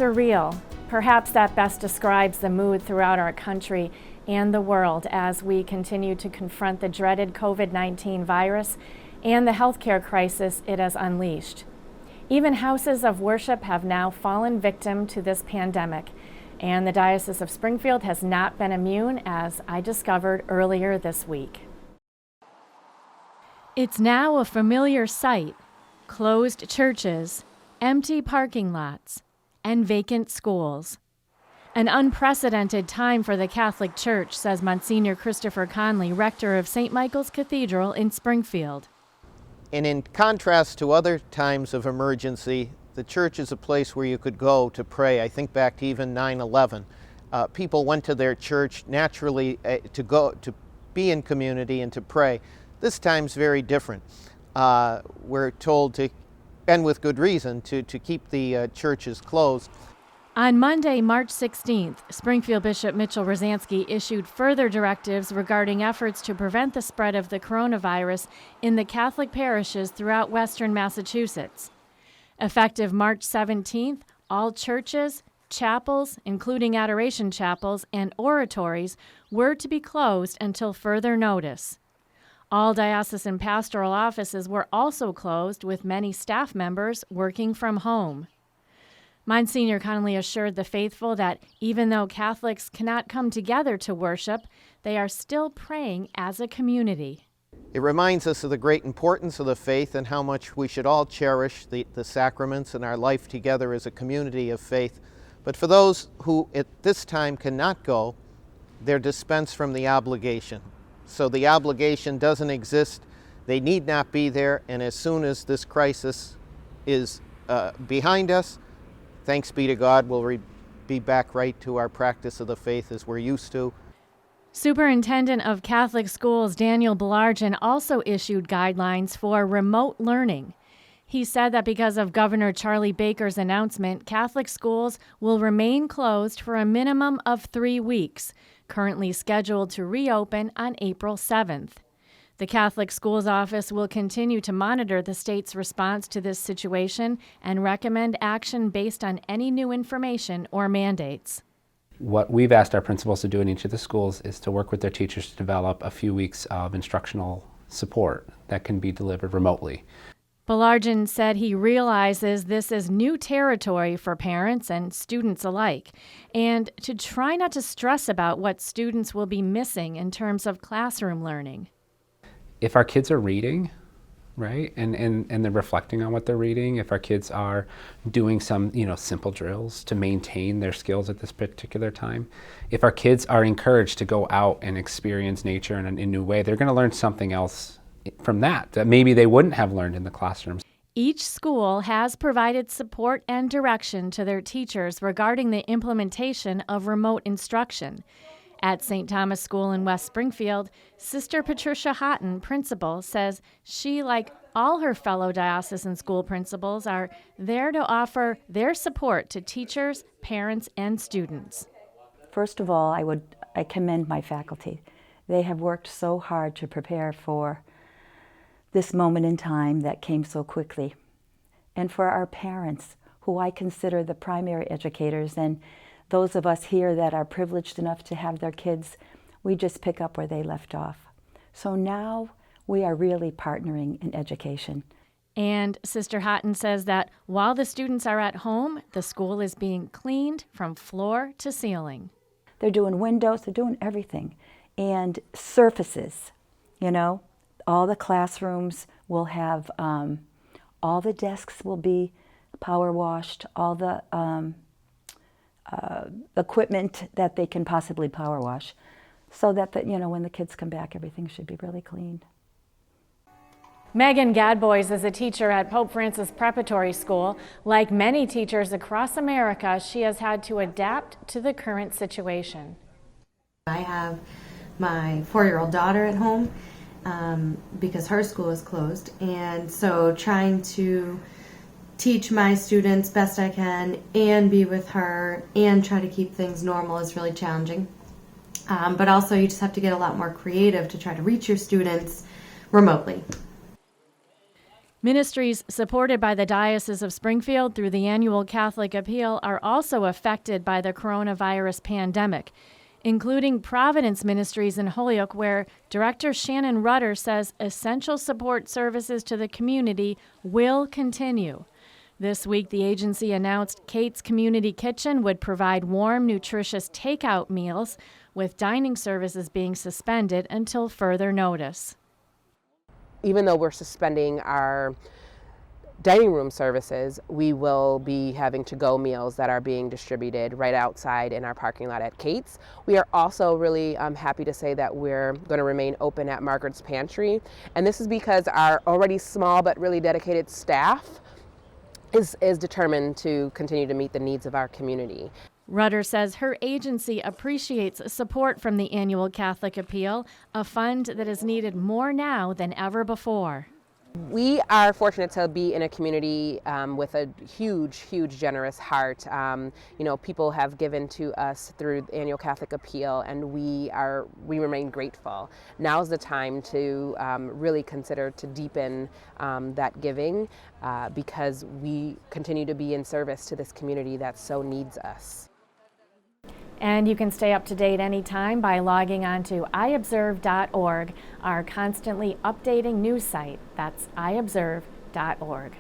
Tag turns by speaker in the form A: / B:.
A: surreal. Perhaps that best describes the mood throughout our country and the world as we continue to confront the dreaded COVID-19 virus and the healthcare crisis it has unleashed. Even houses of worship have now fallen victim to this pandemic, and the Diocese of Springfield has not been immune, as I discovered earlier this week. It's now a familiar sight: closed churches, empty parking lots, and vacant schools. An unprecedented time for the Catholic Church, says Monsignor Christopher Conley, rector of St. Michael's Cathedral in Springfield.
B: And in contrast to other times of emergency, the church is a place where you could go to pray. I think back to even 9/11. People went to their church naturally to be in community and to pray. This time's very different. We're told to, and with good reason, to keep the churches closed.
A: On Monday, March 16th, Springfield Bishop Mitchell Rosansky issued further directives regarding efforts to prevent the spread of the coronavirus in the Catholic parishes throughout western Massachusetts. Effective March 17th, all churches, chapels, including adoration chapels and oratories, were to be closed until further notice. All diocesan pastoral offices were also closed, with many staff members working from home. Monsignor Conley assured the faithful that even though Catholics cannot come together to worship, they are still praying as a community.
B: It reminds us of the great importance of the faith and how much we should all cherish the sacraments and our life together as a community of faith. But for those who at this time cannot go, they're dispensed from the obligation. So the obligation doesn't exist. They need not be there. And as soon as this crisis is behind us, thanks be to God, we'll be back right to our practice of the faith as we're used to.
A: Superintendent of Catholic Schools Daniel Baillargeon also issued guidelines for remote learning. He said that because of Governor Charlie Baker's announcement, Catholic schools will remain closed for a minimum of 3 weeks, currently scheduled to reopen on April 7th. The Catholic Schools Office will continue to monitor the state's response to this situation and recommend action based on any new information or mandates.
C: What we've asked our principals to do in each of the schools is to work with their teachers to develop a few weeks of instructional support that can be delivered remotely.
A: Baillargeon said he realizes this is new territory for parents and students alike, and to try not to stress about what students will be missing in terms of classroom learning.
C: If our kids are reading, right, and they're reflecting on what they're reading, if our kids are doing some, simple drills to maintain their skills at this particular time, if our kids are encouraged to go out and experience nature in a new way, they're going to learn something else from that maybe they wouldn't have learned in the classrooms.
A: Each school has provided support and direction to their teachers regarding the implementation of remote instruction. At St. Thomas School in West Springfield, Sister Patricia Houghton, principal, says she, like all her fellow diocesan school principals, are there to offer their support to teachers, parents, and students.
D: First of all, I commend my faculty. They have worked so hard to prepare for this moment in time that came so quickly. And for our parents, who I consider the primary educators, and those of us here that are privileged enough to have their kids, we just pick up where they left off. So now we are really partnering in education.
A: And Sister Houghton says that while the students are at home, the school is being cleaned from floor to ceiling.
D: They're doing windows, they're doing everything. And surfaces, all the classrooms will have, all the desks will be power washed, all the equipment that they can possibly power wash, so that when the kids come back, everything should be really clean.
A: Megan Gadboys is a teacher at Pope Francis Preparatory School. Like many teachers across America, she has had to adapt to the current situation.
E: I have my 4-year-old daughter at home because her school is closed, and so trying to teach my students best I can and be with her and try to keep things normal is really challenging. But also you just have to get a lot more creative to try to reach your students remotely.
A: Ministries supported by the Diocese of Springfield through the annual Catholic Appeal are also affected by the coronavirus pandemic, including Providence Ministries in Holyoke, where Director Shannon Rudder says essential support services to the community will continue. This week, the agency announced Kate's Community Kitchen would provide warm, nutritious takeout meals, with dining services being suspended until further notice.
F: Even though we're suspending our dining room services, we will be having to-go meals that are being distributed right outside in our parking lot at Kate's. We are also really happy to say that we're going to remain open at Margaret's Pantry, and this is because our already small but really dedicated staff is determined to continue to meet the needs of our community.
A: Rudder says her agency appreciates support from the annual Catholic Appeal, a fund that is needed more now than ever before.
F: We are fortunate to be in a community with a huge, generous heart. People have given to us through the annual Catholic Appeal, and we remain grateful. Now's the time to really consider to deepen that giving because we continue to be in service to this community that so needs us.
A: And you can stay up to date anytime by logging on to iobserve.org, our constantly updating news site. That's iobserve.org.